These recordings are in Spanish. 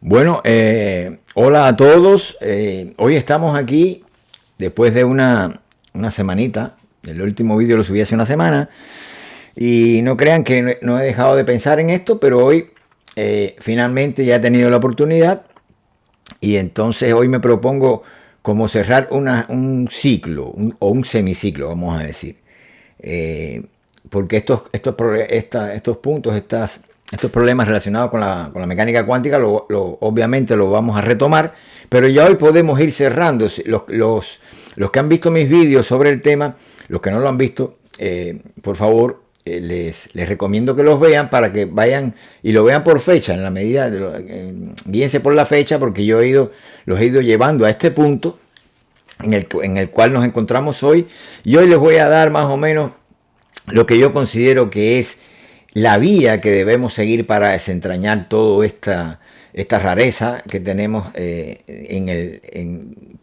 Bueno, hola a todos. Hoy estamos aquí después de una semanita. El último vídeo lo subí hace una semana. Y no crean que no he dejado de pensar en esto, pero hoy finalmente ya he tenido la oportunidad. Y entonces hoy me propongo como cerrar un ciclo o un semiciclo, vamos a decir. Porque estos puntos, estos problemas relacionados con la mecánica cuántica, obviamente lo vamos a retomar, pero ya hoy podemos ir cerrando. Los que han visto mis vídeos sobre el tema, los que no lo han visto, por favor, les recomiendo que los vean para que vayan y lo vean por fecha, en la medida, guíense por la fecha, porque yo los he ido llevando a este punto en el cual nos encontramos hoy, y hoy les voy a dar más o menos lo que yo considero que es la vía que debemos seguir para desentrañar toda esta rareza que tenemos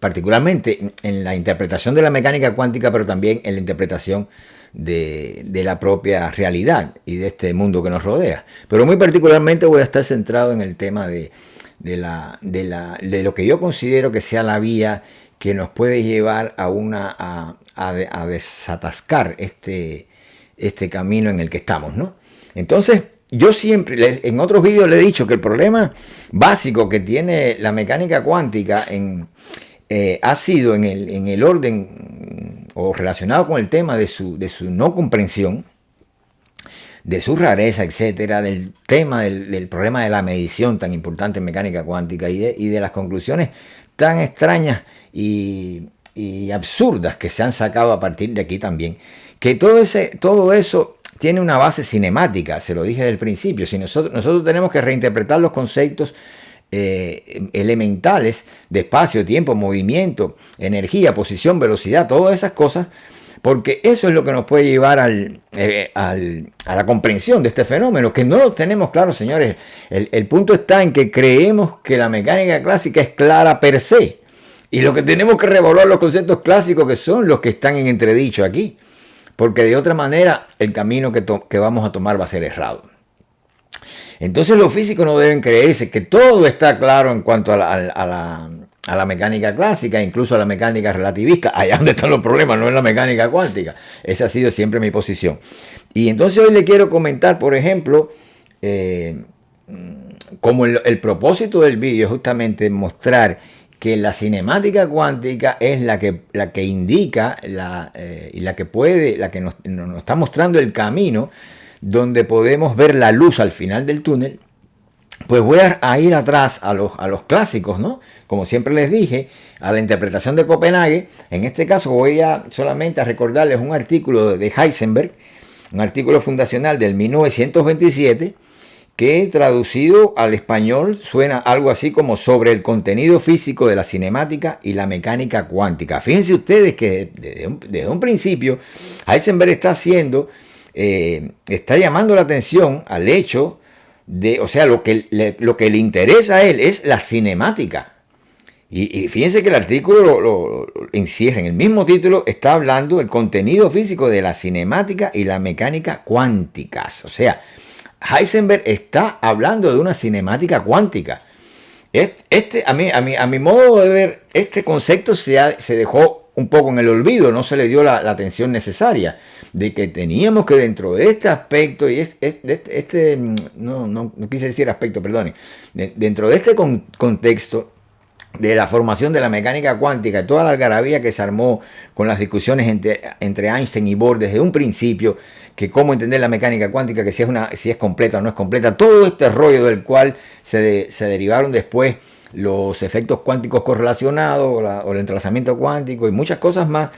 particularmente en la interpretación de la mecánica cuántica, pero también en la interpretación de la propia realidad y de este mundo que nos rodea. Pero muy particularmente voy a estar centrado en el tema de lo que yo considero que sea la vía que nos puede llevar a desatascar este camino en el que estamos, ¿no? Entonces, yo siempre, en otros vídeos le he dicho que el problema básico que tiene la mecánica cuántica ha sido en el orden o relacionado con el tema de su no comprensión, de su rareza, etcétera, del tema del problema de la medición tan importante en mecánica cuántica y de las conclusiones tan extrañas y absurdas que se han sacado a partir de aquí también, que todo eso tiene una base cinemática. Se lo dije desde el principio. Si nosotros tenemos que reinterpretar los conceptos elementales de espacio, tiempo, movimiento, energía, posición, velocidad, todas esas cosas, porque eso es lo que nos puede llevar a la comprensión de este fenómeno, que no lo tenemos claro, señores. El punto está en que creemos que la mecánica clásica es clara per se, y lo que tenemos que revolver los conceptos clásicos, que son los que están en entredicho aquí, porque de otra manera el camino que vamos a tomar va a ser errado. Entonces los físicos no deben creerse que todo está claro en cuanto a la mecánica clásica, incluso a la mecánica relativista. Allá donde están los problemas, no en la mecánica cuántica. Esa ha sido siempre mi posición. Y entonces hoy le quiero comentar, por ejemplo, como el propósito del vídeo es justamente mostrar que la cinemática cuántica es la que indica y la que nos está mostrando el camino donde podemos ver la luz al final del túnel. Pues voy a ir atrás a los clásicos, ¿no? Como siempre les dije, a la interpretación de Copenhague. En este caso voy solamente a recordarles un artículo de Heisenberg, un artículo fundacional del 1927, que traducido al español suena algo así como sobre el contenido físico de la cinemática y la mecánica cuántica. Fíjense ustedes que desde un principio Heisenberg está llamando la atención al hecho o sea, lo que le interesa a él es la cinemática. Y fíjense que el artículo lo encierra en el mismo título, está hablando del contenido físico de la cinemática y la mecánica cuánticas. O sea, Heisenberg está hablando de una cinemática cuántica. A mi modo de ver, este concepto se dejó un poco en el olvido, no se le dio la atención necesaria, de que teníamos que dentro de este aspecto, no quise decir aspecto, perdone, dentro de este contexto de la formación de la mecánica cuántica, toda la algarabía que se armó con las discusiones entre Einstein y Bohr desde un principio, que cómo entender la mecánica cuántica, que si es completa o no es completa, todo este rollo del cual se derivaron después los efectos cuánticos correlacionados o el entrelazamiento cuántico y muchas cosas más,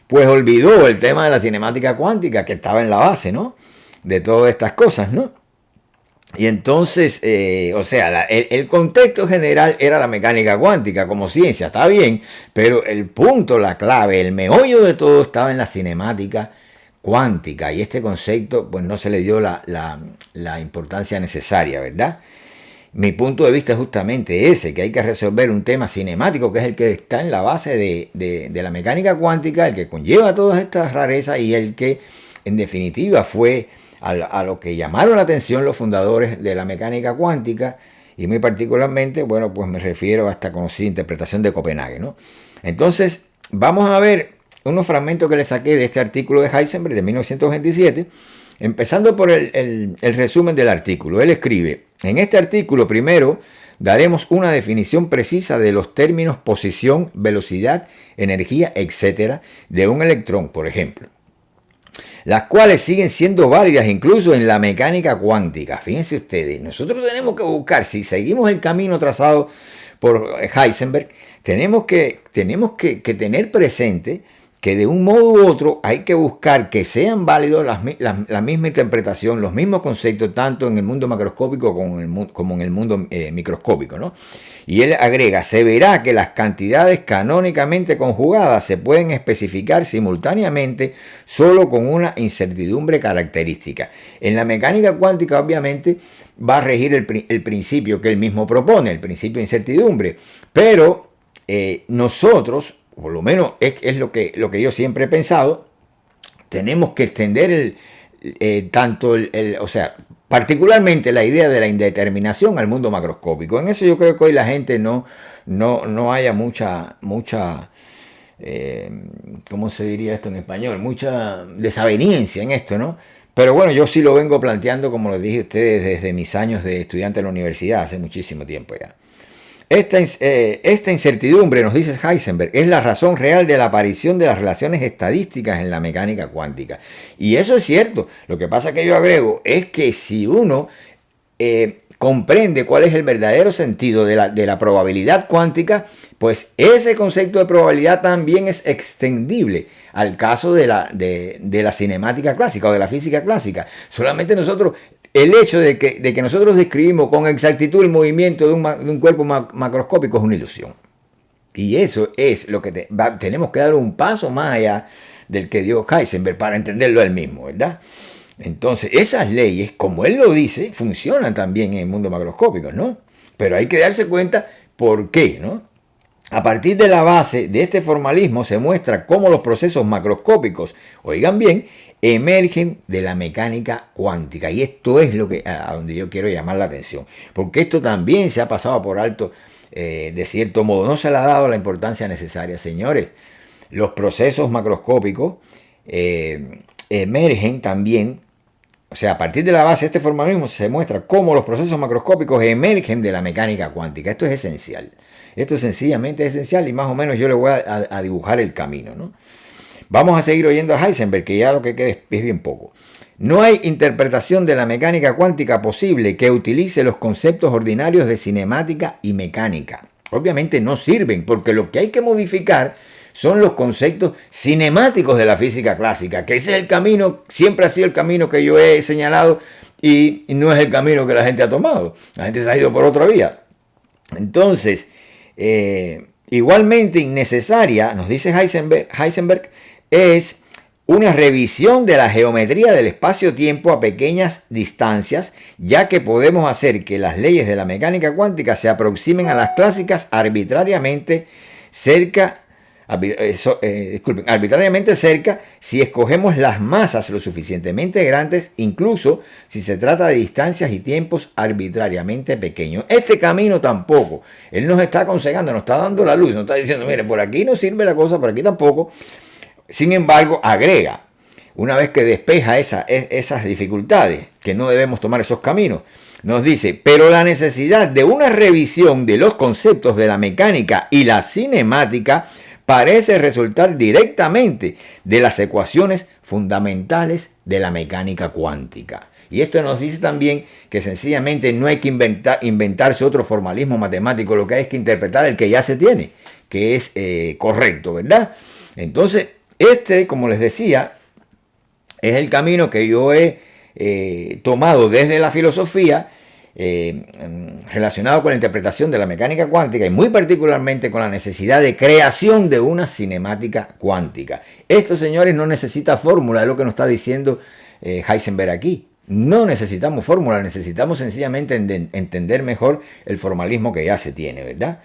pues olvidó el tema de la cinemática cuántica que estaba en la base, ¿no?, de todas estas cosas, ¿no? Y entonces, o sea, el contexto general era la mecánica cuántica como ciencia, está bien, pero el punto, la clave, el meollo de todo estaba en la cinemática cuántica, y este concepto pues no se le dio la importancia necesaria, ¿verdad? Mi punto de vista es justamente ese, que hay que resolver un tema cinemático, que es el que está en la base de la mecánica cuántica, el que conlleva todas estas rarezas y el que en definitiva fue a lo que llamaron la atención los fundadores de la mecánica cuántica y muy particularmente, bueno, pues me refiero a esta conocida interpretación de Copenhague, ¿no? Entonces, vamos a ver unos fragmentos que le saqué de este artículo de Heisenberg de 1927, empezando por el resumen del artículo. Él escribe, en este artículo primero daremos una definición precisa de los términos posición, velocidad, energía, etcétera, de un electrón, por ejemplo, las cuales siguen siendo válidas incluso en la mecánica cuántica. Fíjense ustedes, nosotros tenemos que buscar, si seguimos el camino trazado por Heisenberg, tenemos que tener presente que de un modo u otro hay que buscar que sean válidos la misma interpretación, los mismos conceptos, tanto en el mundo macroscópico como en el mundo microscópico, ¿no? Y él agrega, se verá que las cantidades canónicamente conjugadas se pueden especificar simultáneamente solo con una incertidumbre característica. En la mecánica cuántica, obviamente, va a regir el principio que él mismo propone, el principio de incertidumbre, pero nosotros, por lo menos es lo que yo siempre he pensado, tenemos que extender o sea, particularmente la idea de la indeterminación al mundo macroscópico. En eso yo creo que hoy la gente no haya mucha ¿cómo se diría esto en español? Mucha desaveniencia en esto, ¿no? Pero bueno, yo sí lo vengo planteando, como lo dije a ustedes, desde mis años de estudiante en la universidad, hace muchísimo tiempo ya. Esta incertidumbre, nos dice Heisenberg, es la razón real de la aparición de las relaciones estadísticas en la mecánica cuántica. Y eso es cierto. Lo que pasa que yo agrego es que si uno comprende cuál es el verdadero sentido de la probabilidad cuántica, pues ese concepto de probabilidad también es extendible al caso de la cinemática clásica o de la física clásica. Solamente nosotros... El hecho de que nosotros describimos con exactitud el movimiento de un cuerpo macroscópico es una ilusión. Y eso es lo que tenemos que dar un paso más allá del que dio Heisenberg para entenderlo él mismo, ¿verdad? Entonces, esas leyes, como él lo dice, funcionan también en el mundo macroscópico, ¿no? Pero hay que darse cuenta por qué, ¿no? A partir de la base de este formalismo se muestra cómo los procesos macroscópicos, oigan bien, emergen de la mecánica cuántica. Y esto es a donde yo quiero llamar la atención. Porque esto también se ha pasado por alto de cierto modo. No se le ha dado la importancia necesaria, señores. Los procesos macroscópicos emergen también. O sea, a partir de la base de este formalismo se muestra cómo los procesos macroscópicos emergen de la mecánica cuántica. Esto es esencial. Esto sencillamente es esencial y más o menos yo le voy a dibujar el camino, ¿no? Vamos a seguir oyendo a Heisenberg, que ya lo que queda es bien poco. No hay interpretación de la mecánica cuántica posible que utilice los conceptos ordinarios de cinemática y mecánica. Obviamente no sirven, porque lo que hay que modificar son los conceptos cinemáticos de la física clásica, que ese es el camino, siempre ha sido el camino que yo he señalado y no es el camino que la gente ha tomado. La gente se ha ido por otra vía. Entonces, igualmente innecesaria, nos dice Heisenberg, es una revisión de la geometría del espacio-tiempo a pequeñas distancias, ya que podemos hacer que las leyes de la mecánica cuántica se aproximen a las clásicas arbitrariamente cerca si escogemos las masas lo suficientemente grandes, incluso si se trata de distancias y tiempos arbitrariamente pequeños. Este camino tampoco. Él nos está aconsejando, nos está dando la luz, nos está diciendo, mire, por aquí no sirve la cosa, por aquí tampoco. Sin embargo, agrega, una vez que despeja esas dificultades, que no debemos tomar esos caminos, nos dice, pero la necesidad de una revisión de los conceptos de la mecánica y la cinemática parece resultar directamente de las ecuaciones fundamentales de la mecánica cuántica. Y esto nos dice también que sencillamente no hay que inventarse otro formalismo matemático, lo que hay es que interpretar el que ya se tiene, que es correcto, ¿verdad? Entonces, como les decía, es el camino que yo he tomado desde la filosofía, relacionado con la interpretación de la mecánica cuántica y muy particularmente con la necesidad de creación de una cinemática cuántica. Esto, señores, no necesita fórmula, es lo que nos está diciendo Heisenberg aquí. No necesitamos fórmula, necesitamos sencillamente entender mejor el formalismo que ya se tiene, ¿verdad?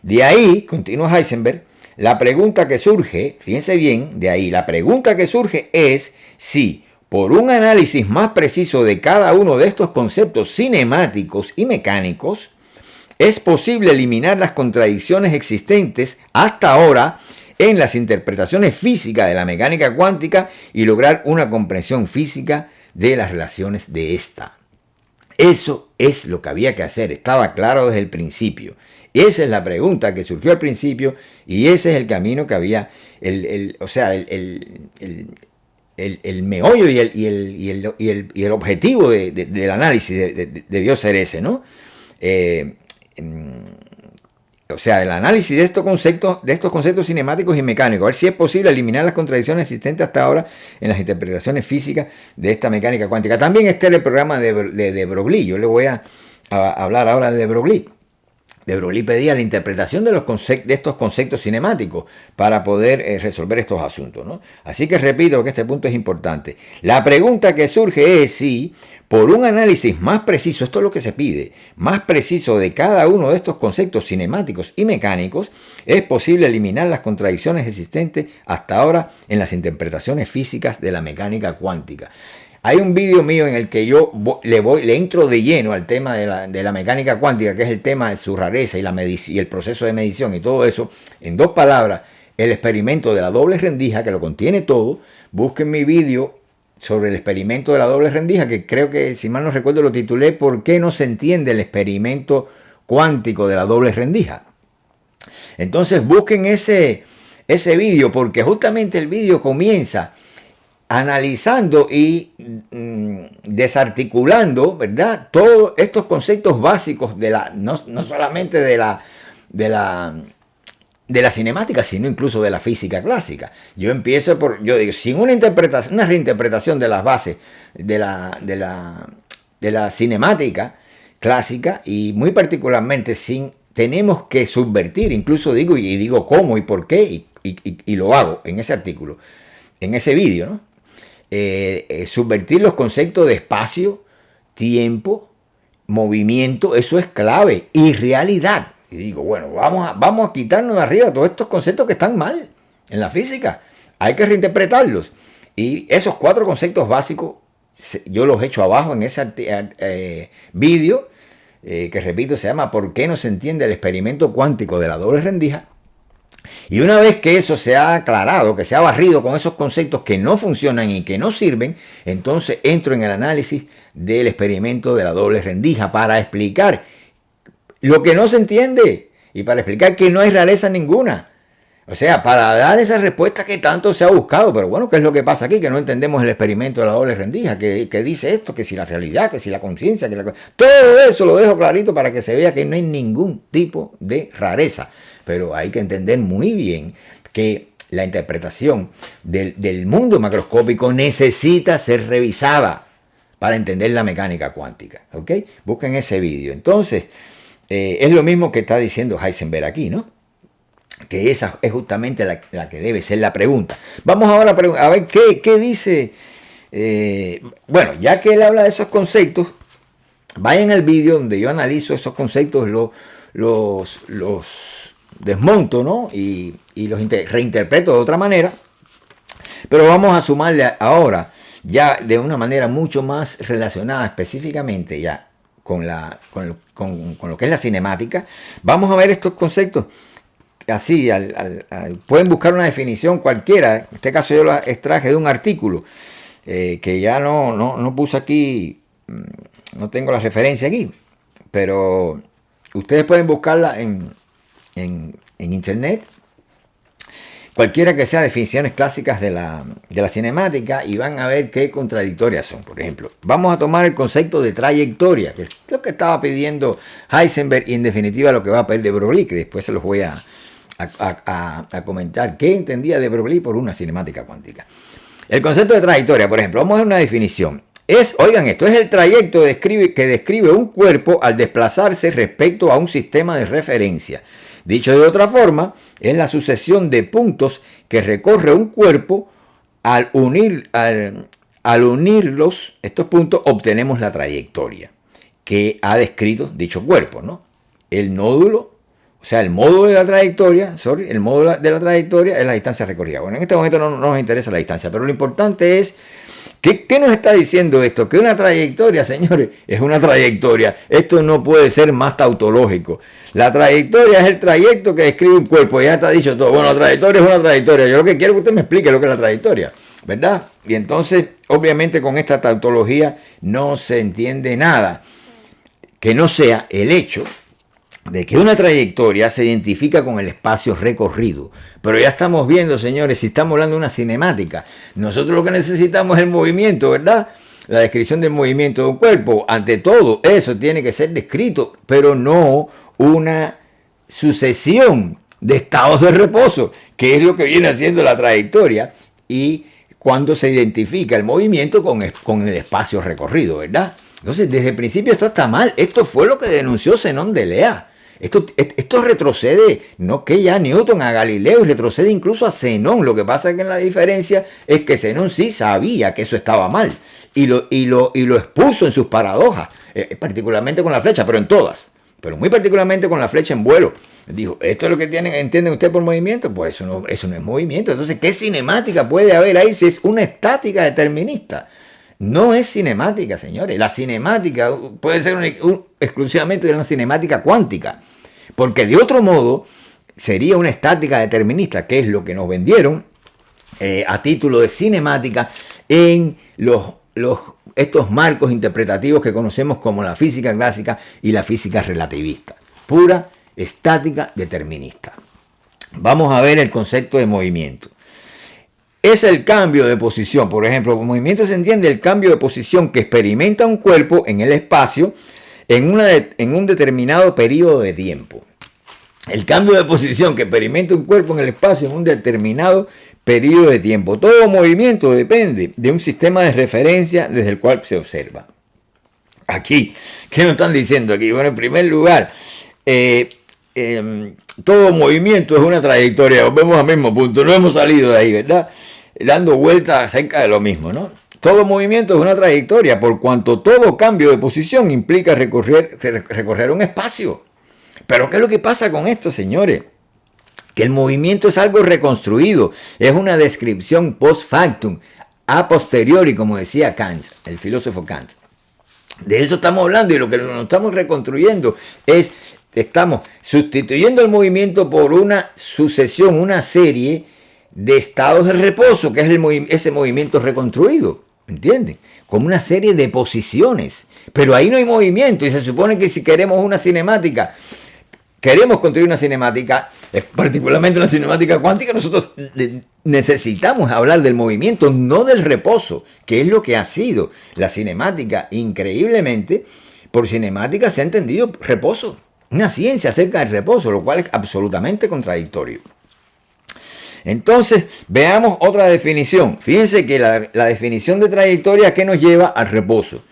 De ahí, continúa Heisenberg, la pregunta que surge, fíjense bien, de ahí, la pregunta que surge es si por un análisis más preciso de cada uno de estos conceptos cinemáticos y mecánicos, es posible eliminar las contradicciones existentes hasta ahora en las interpretaciones físicas de la mecánica cuántica y lograr una comprensión física de las relaciones de esta. Eso es lo que había que hacer, estaba claro desde el principio. Esa es la pregunta que surgió al principio y ese es el camino que había, el meollo y el objetivo del análisis debió ser ese, ¿no? O sea, el análisis de estos conceptos cinemáticos y mecánicos, a ver si es posible eliminar las contradicciones existentes hasta ahora en las interpretaciones físicas de esta mecánica cuántica. También está el programa de Broglie. Yo le voy a hablar ahora de Broglie. De Broglie pedía la interpretación de estos conceptos cinemáticos para poder resolver estos asuntos, ¿no? Así que repito que este punto es importante. La pregunta que surge es si, por un análisis más preciso, esto es lo que se pide, más preciso de cada uno de estos conceptos cinemáticos y mecánicos, es posible eliminar las contradicciones existentes hasta ahora en las interpretaciones físicas de la mecánica cuántica. Hay un vídeo mío en el que yo le entro de lleno al tema de la mecánica cuántica, que es el tema de su rareza y el proceso de medición y todo eso. En 2 palabras, el experimento de la doble rendija, que lo contiene todo. Busquen mi vídeo sobre el experimento de la doble rendija, que creo que, si mal no recuerdo, lo titulé ¿Por qué no se entiende el experimento cuántico de la doble rendija? Entonces busquen ese vídeo, porque justamente el vídeo comienza analizando y desarticulando, ¿verdad?, todos estos conceptos básicos no solamente de la cinemática, sino incluso de la física clásica. Yo digo, sin una reinterpretación de las bases de la cinemática clásica, y muy particularmente tenemos que subvertir, incluso digo cómo y por qué, y lo hago en ese artículo, en ese vídeo, ¿no? Subvertir los conceptos de espacio, tiempo, movimiento, eso es clave, y realidad. Y digo, bueno, vamos a quitarnos de arriba todos estos conceptos que están mal en la física. Hay que reinterpretarlos. Y esos 4 conceptos básicos yo los echo abajo en ese vídeo, que repito, se llama ¿Por qué no se entiende el experimento cuántico de la doble rendija? Y una vez que eso se ha aclarado, que se ha barrido con esos conceptos que no funcionan y que no sirven, entonces entro en el análisis del experimento de la doble rendija para explicar lo que no se entiende y para explicar que no hay rareza ninguna. O sea, para dar esa respuesta que tanto se ha buscado. Pero bueno, ¿qué es lo que pasa aquí? Que no entendemos el experimento de la doble rendija, que dice esto, que si la realidad, que si la conciencia, todo eso lo dejo clarito para que se vea que no hay ningún tipo de rareza. Pero hay que entender muy bien que la interpretación del mundo macroscópico necesita ser revisada para entender la mecánica cuántica. ¿Ok? Busquen ese vídeo. Entonces, es lo mismo que está diciendo Heisenberg aquí, ¿no? Que esa es justamente la que debe ser la pregunta. Vamos ahora a ver qué dice. Bueno, ya que él habla de esos conceptos, vayan al vídeo donde yo analizo esos conceptos, los desmonto, ¿no? Y los reinterpreto de otra manera. Pero vamos a sumarle ahora, ya de una manera mucho más relacionada específicamente ya con lo que es la cinemática. Vamos a ver estos conceptos. Así, pueden buscar una definición cualquiera. En este caso yo la extraje de un artículo que ya no puse aquí, no tengo la referencia aquí, pero ustedes pueden buscarla en internet, cualquiera que sea definiciones clásicas de la cinemática, y van a ver qué contradictorias son. Por ejemplo, vamos a tomar el concepto de trayectoria, que es lo que estaba pidiendo Heisenberg, y en definitiva lo que va a pedir de Broglie, que después se los voy a comentar qué entendía de Broglie por una cinemática cuántica. El concepto de trayectoria, por ejemplo, vamos a ver una definición. Oigan esto, es el trayecto que describe un cuerpo al desplazarse respecto a un sistema de referencia. Dicho de otra forma, es la sucesión de puntos que recorre un cuerpo. Al unirlos, estos puntos, obtenemos la trayectoria que ha descrito dicho cuerpo, ¿no? El módulo de la trayectoria, el módulo de la trayectoria es la distancia recorrida. Bueno, en este momento no nos interesa la distancia, pero lo importante es ¿Qué nos está diciendo esto? Que una trayectoria, señores, es una trayectoria. Esto no puede ser más tautológico. La trayectoria es el trayecto que describe un cuerpo. Ya está dicho todo. Bueno, la trayectoria es una trayectoria. Yo lo que quiero es que usted me explique lo que es la trayectoria, ¿verdad? Y entonces, obviamente, con esta tautología no se entiende nada que no sea el hecho de que una trayectoria se identifica con el espacio recorrido. Pero ya estamos viendo, señores, si estamos hablando de una cinemática, nosotros lo que necesitamos es el movimiento, ¿verdad? La descripción del movimiento de un cuerpo. Ante todo, eso tiene que ser descrito, pero no una sucesión de estados de reposo, que es lo que viene haciendo la trayectoria, y cuando se identifica el movimiento con el espacio recorrido, ¿verdad? Entonces, desde el principio esto está mal. Esto fue lo que denunció Zenón de Lea. Esto retrocede, no que ya Newton a Galileo, retrocede incluso a Zenón. Lo que pasa es que la diferencia es que Zenón sí sabía que eso estaba mal y lo expuso en sus paradojas, particularmente con la flecha, pero en todas, pero muy particularmente con la flecha en vuelo. Dijo, ¿esto es lo que entienden ustedes por movimiento? Pues eso no es movimiento. Entonces, ¿qué cinemática puede haber ahí si es una estática determinista? No es cinemática, señores. La cinemática puede ser exclusivamente una cinemática cuántica, porque de otro modo sería una estática determinista, que es lo que nos vendieron a título de cinemática en estos marcos interpretativos que conocemos como la física clásica y la física relativista. Pura estática determinista. Vamos a ver el concepto de movimiento. Es el cambio de posición. Por ejemplo, por movimiento se entiende el cambio de posición que experimenta un cuerpo en el espacio en un determinado periodo de tiempo. El cambio de posición que experimenta un cuerpo en el espacio en un determinado periodo de tiempo. Todo movimiento depende de un sistema de referencia desde el cual se observa. Aquí, ¿qué nos están diciendo aquí? Bueno, en primer lugar, todo movimiento es una trayectoria. Volvemos al mismo punto. No hemos salido de ahí, ¿verdad? Dando vueltas acerca de lo mismo, ¿no? Todo movimiento es una trayectoria, por cuanto todo cambio de posición implica recorrer un espacio. Pero ¿qué es lo que pasa con esto, señores? Que el movimiento es algo reconstruido, es una descripción post factum, a posteriori, como decía Kant, el filósofo Kant. De eso estamos hablando, y lo que nos estamos reconstruyendo es, estamos sustituyendo el movimiento por una sucesión, una serie de estados de reposo, que es ese movimiento reconstruido, ¿entienden? Como una serie de posiciones. Pero ahí no hay movimiento, y se supone que si queremos una cinemática, queremos construir una cinemática, particularmente una cinemática cuántica, nosotros necesitamos hablar del movimiento, no del reposo, que es lo que ha sido la cinemática. Increíblemente, por cinemática se ha entendido reposo, una ciencia acerca del reposo, lo cual es absolutamente contradictorio. Entonces, veamos otra definición. Fíjense que la definición de trayectoria, ¿qué nos lleva? Al reposo.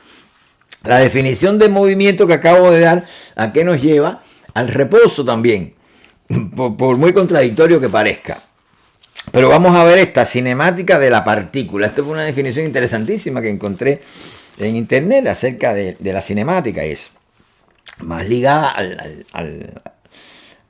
La definición de movimiento que acabo de dar, ¿a qué nos lleva? Al reposo también, por muy contradictorio que parezca. Pero vamos a ver esta cinemática de la partícula. Esta fue una definición interesantísima que encontré en internet acerca de la cinemática. Es más ligada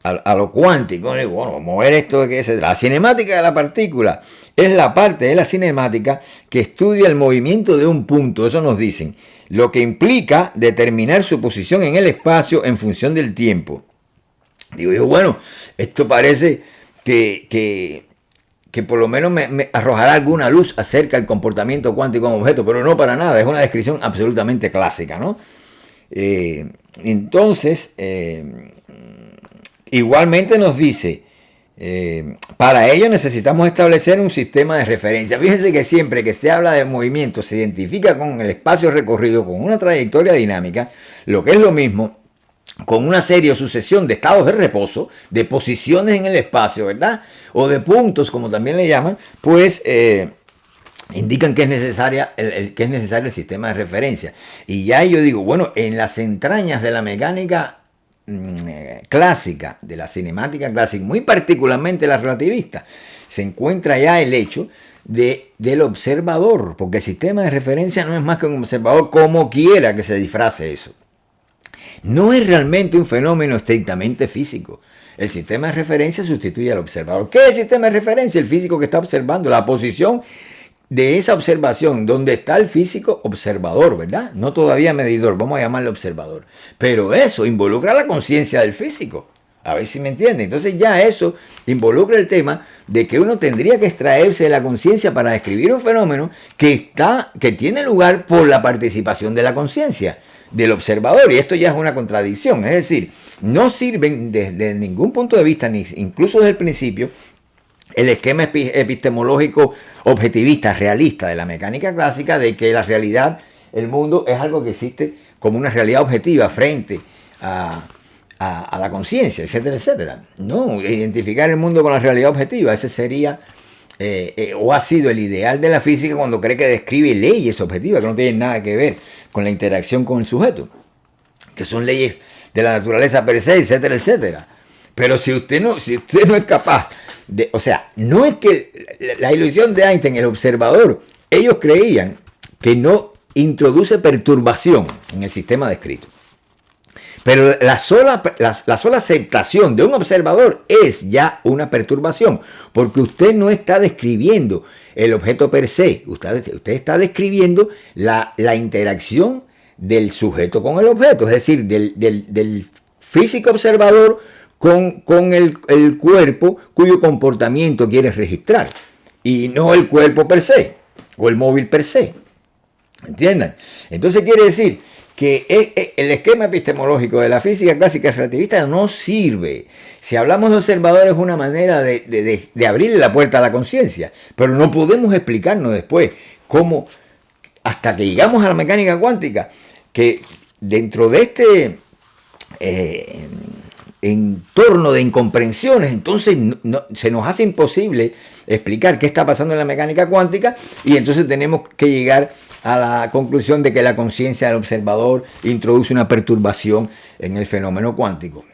a lo cuántico. Bueno, vamos a ver esto de qué es. La cinemática de la partícula es la parte de la cinemática que estudia el movimiento de un punto, eso nos dicen, lo que implica determinar su posición en el espacio en función del tiempo. Digo yo, bueno, esto parece que por lo menos me arrojará alguna luz acerca del comportamiento cuántico como objeto, pero no para nada, es una descripción absolutamente clásica, ¿no? Entonces, igualmente nos dice, para ello necesitamos establecer un sistema de referencia. Fíjense que siempre que se habla de movimiento se identifica con el espacio recorrido, con una trayectoria dinámica, lo que es lo mismo, con una serie o sucesión de estados de reposo, de posiciones en el espacio, ¿verdad? O de puntos, como también le llaman, pues indican que es necesario el sistema de referencia. Y ya yo digo, bueno, en las entrañas de la mecánica clásica, de la cinemática clásica, muy particularmente la relativista, se encuentra ya el hecho del observador, porque el sistema de referencia no es más que un observador, como quiera que se disfrace eso. No es realmente un fenómeno estrictamente físico. El sistema de referencia sustituye al observador. ¿Qué es el sistema de referencia? El físico que está observando la posición de esa observación, donde está el físico observador, ¿verdad? No todavía medidor, vamos a llamarle observador. Pero eso involucra la conciencia del físico. A ver si me entiende. Entonces ya eso involucra el tema de que uno tendría que extraerse de la conciencia para describir un fenómeno que tiene lugar por la participación de la conciencia del observador. Y esto ya es una contradicción. Es decir, no sirven desde ningún punto de vista, ni incluso desde el principio, el esquema epistemológico objetivista, realista de la mecánica clásica, de que la realidad, el mundo, es algo que existe como una realidad objetiva frente a la conciencia, etcétera, etcétera. No, identificar el mundo con la realidad objetiva, ese sería, o ha sido el ideal de la física cuando cree que describe leyes objetivas que no tienen nada que ver con la interacción con el sujeto, que son leyes de la naturaleza per se, etcétera, etcétera. Pero si usted no es capaz de, o sea, no es que la ilusión de Einstein, el observador, ellos creían que no introduce perturbación en el sistema descrito. Pero la sola aceptación de un observador es ya una perturbación, porque usted no está describiendo el objeto per se, usted está describiendo la interacción del sujeto con el objeto, es decir, del físico observador con el cuerpo cuyo comportamiento quiere registrar, y no el cuerpo per se, o el móvil per se. ¿Entiendan? Entonces quiere decir que el esquema epistemológico de la física clásica relativista no sirve. Si hablamos de observador es una manera de abrirle la puerta a la conciencia, pero no podemos explicarnos después cómo, hasta que llegamos a la mecánica cuántica, que dentro de este entorno de incomprensiones, entonces se nos hace imposible explicar qué está pasando en la mecánica cuántica, y entonces tenemos que llegar a la conclusión de que la conciencia del observador introduce una perturbación en el fenómeno cuántico.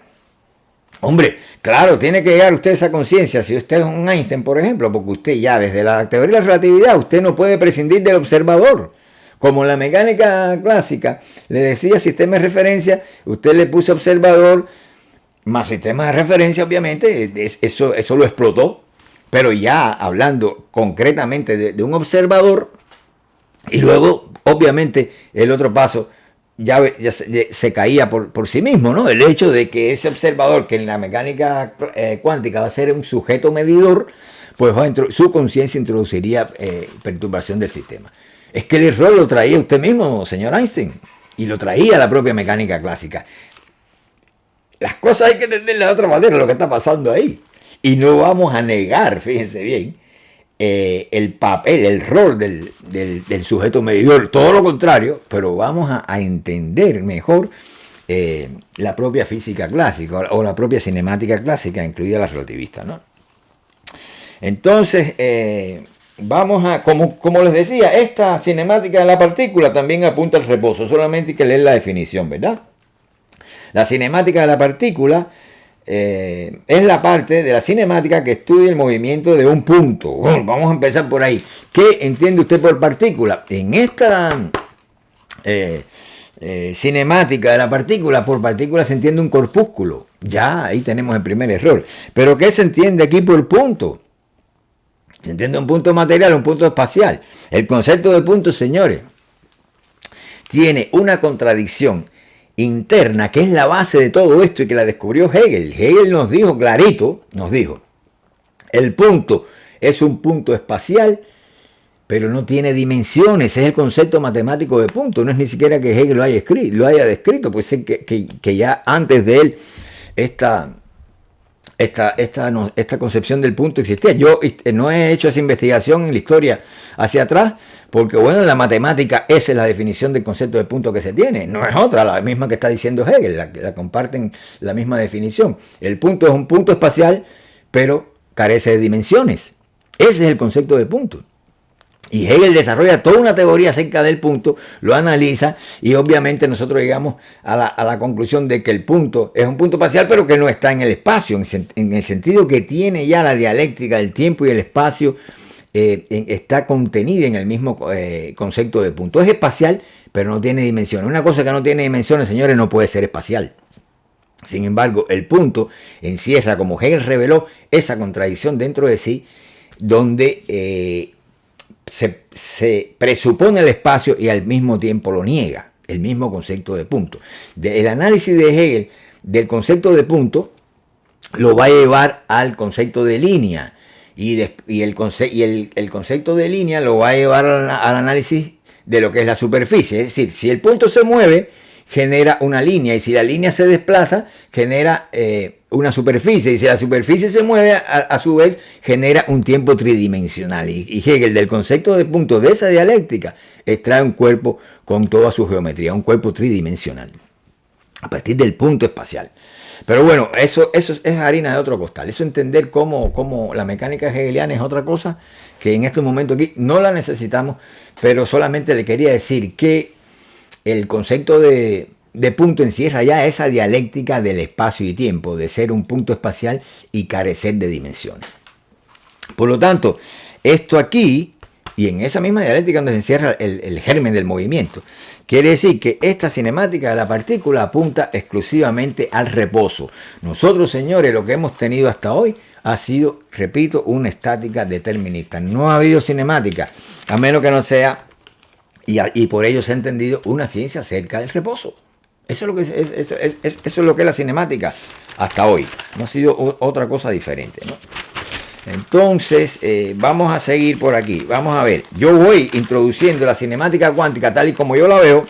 Hombre, claro, tiene que llegar usted a esa conciencia si usted es un Einstein, por ejemplo, porque usted ya desde la teoría de la relatividad, usted no puede prescindir del observador. Como en la mecánica clásica le decía sistema de referencia, usted le puso observador más sistema de referencia, obviamente, eso lo explotó. Pero ya hablando concretamente de un observador, y luego, obviamente, el otro paso ya se caía por sí mismo, ¿no? El hecho de que ese observador, que en la mecánica cuántica va a ser un sujeto medidor, pues su conciencia introduciría perturbación del sistema. Es que el error lo traía usted mismo, señor Einstein, y lo traía la propia mecánica clásica. Las cosas hay que entenderlas de otra manera, lo que está pasando ahí. Y no vamos a negar, fíjense bien, el papel, el rol del sujeto medidor, todo lo contrario, pero vamos a entender mejor la propia física clásica o la propia cinemática clásica, incluida la relativista, ¿no? Entonces, vamos a, como les decía, esta cinemática de la partícula también apunta al reposo, solamente hay que leer la definición, ¿verdad? La cinemática de la partícula es la parte de la cinemática que estudia el movimiento de un punto. Bueno, vamos a empezar por ahí. ¿Qué entiende usted por partícula? En esta cinemática de la partícula, por partícula se entiende un corpúsculo. Ya, ahí tenemos el primer error. Pero ¿qué se entiende aquí por punto? Se entiende un punto material, un punto espacial. El concepto de punto, señores, tiene una contradicción interna que es la base de todo esto y que la descubrió Hegel. Hegel nos dijo clarito, el punto es un punto espacial, pero no tiene dimensiones. Es el concepto matemático de punto. No es ni siquiera que Hegel lo haya descrito, pues es que ya antes de él esta concepción del punto existía. Yo no he hecho esa investigación en la historia hacia atrás, porque bueno, en la matemática esa es la definición del concepto de punto que se tiene, no es otra, la misma que está diciendo Hegel, la comparten la misma definición. El punto es un punto espacial, pero carece de dimensiones. Ese es el concepto de punto. Y Hegel desarrolla toda una teoría acerca del punto, lo analiza y obviamente nosotros llegamos a la conclusión de que el punto es un punto espacial, pero que no está en el espacio, en el sentido que tiene ya la dialéctica del tiempo y el espacio, está contenida en el mismo concepto de punto. Es espacial, pero no tiene dimensiones. Una cosa que no tiene dimensiones, señores, no puede ser espacial. Sin embargo, el punto encierra, como Hegel reveló, esa contradicción dentro de sí, donde se presupone el espacio y al mismo tiempo lo niega, el mismo concepto de punto. El análisis de Hegel del concepto de punto lo va a llevar al concepto de línea y el concepto de línea lo va a llevar al análisis de lo que es la superficie. Es decir, si el punto se mueve, genera una línea, y si la línea se desplaza, genera una superficie, y si la superficie se mueve, a su vez genera un tiempo tridimensional. Y Hegel, del concepto de punto de esa dialéctica, extrae un cuerpo con toda su geometría, un cuerpo tridimensional, a partir del punto espacial. Pero bueno, eso es harina de otro costal. Eso entender cómo la mecánica hegeliana es otra cosa que en estos momentos aquí no la necesitamos, pero solamente le quería decir que el concepto de punto encierra ya esa dialéctica del espacio y tiempo, de ser un punto espacial y carecer de dimensiones. Por lo tanto, esto aquí, y en esa misma dialéctica donde se encierra el germen del movimiento, quiere decir que esta cinemática de la partícula apunta exclusivamente al reposo. Nosotros, señores, lo que hemos tenido hasta hoy ha sido, repito, una estática determinista. No ha habido cinemática, a menos que no sea, y por ello se ha entendido, una ciencia acerca del reposo. Eso es lo que es la cinemática hasta hoy. No ha sido otra cosa diferente, ¿no? Entonces, vamos a seguir por aquí. Vamos a ver. Yo voy introduciendo la cinemática cuántica tal y como yo la veo.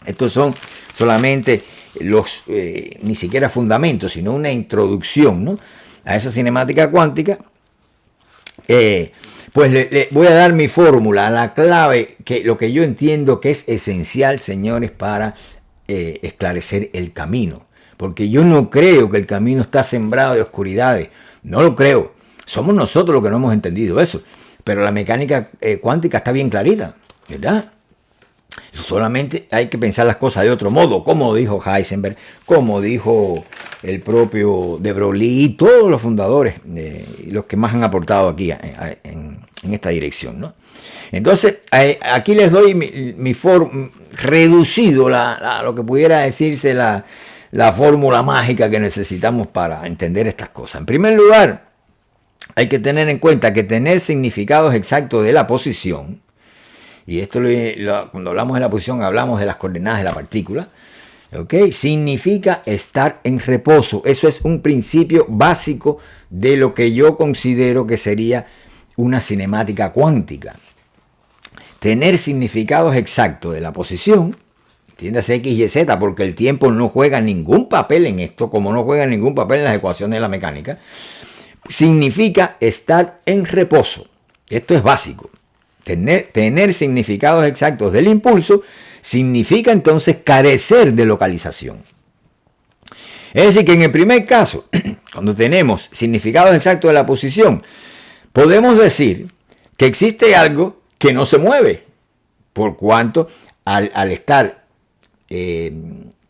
Estos son solamente los, ni siquiera fundamentos, sino una introducción, ¿no?, a esa cinemática cuántica. Pues le voy a dar mi fórmula, la clave, que lo que yo entiendo que es esencial, señores, para esclarecer el camino. Porque yo no creo que el camino está sembrado de oscuridades. No lo creo. Somos nosotros los que no hemos entendido eso. Pero la mecánica cuántica está bien clarita, ¿verdad? Solamente hay que pensar las cosas de otro modo, como dijo Heisenberg, como dijo el propio de Broglie y todos los fundadores, los que más han aportado aquí en esta dirección, ¿no? Entonces, aquí les doy mi reducido, lo que pudiera decirse la fórmula mágica que necesitamos para entender estas cosas. En primer lugar, hay que tener en cuenta que tener significados exactos de la posición, y esto cuando hablamos de la posición hablamos de las coordenadas de la partícula, ¿ok? Significa estar en reposo. Eso es un principio básico de lo que yo considero que sería una cinemática cuántica. Tener significados exactos de la posición, entiéndase X y Z, porque el tiempo no juega ningún papel en esto, como no juega ningún papel en las ecuaciones de la mecánica, significa estar en reposo. Esto es básico. Tener significados exactos del impulso significa entonces carecer de localización. Es decir, que en el primer caso, cuando tenemos significados exactos de la posición, podemos decir que existe algo que no se mueve, por cuanto al estar